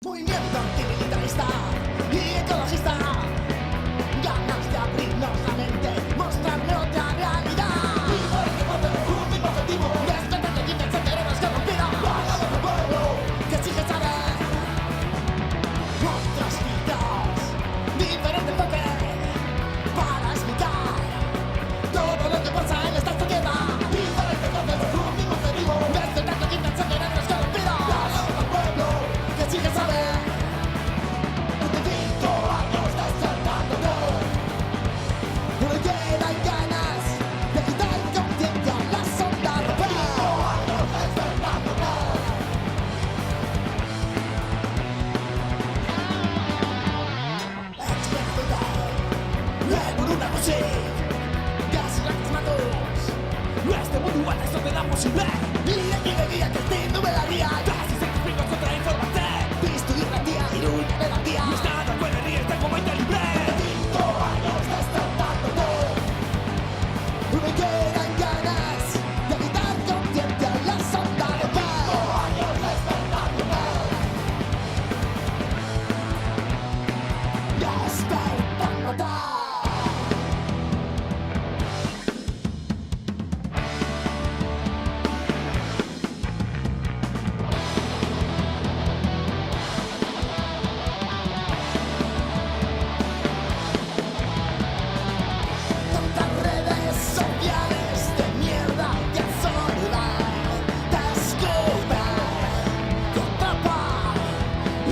Movimiento antimilitarista y ecologista, ganas de abrirnos la mente, mostrarme otra realidad. Vivo el deporte, un mismo objetivo, despertar de quien se queremos corrompido. Para nuestro pueblo que exige saber nuestras vidas, diferente enfoque para explicar todo lo que pasa en esta sociedad. Vivo el deporte, un mismo objetivo, despertar de quien se queremos corrompido. Para nuestro pueblo que exige saber. No me quedan ganas de quitar conciencia a la sonda rebelde. 5 años despertándote. Experto una música, casi las manos. Este mundo a esto te da posible. Mira que me guía, que este no me la guía. Casi se explico otra información. Visto y ratía, y lucha de la tía. No está nada puede rir, tengo mente libre. 5 años despertándote. No me quedan ganas de quitar conciencia a la sonda de paz. 5 años despertándote. Despertándote. Tantas redes sociales de mierda y soledad te escupen, te atrapan y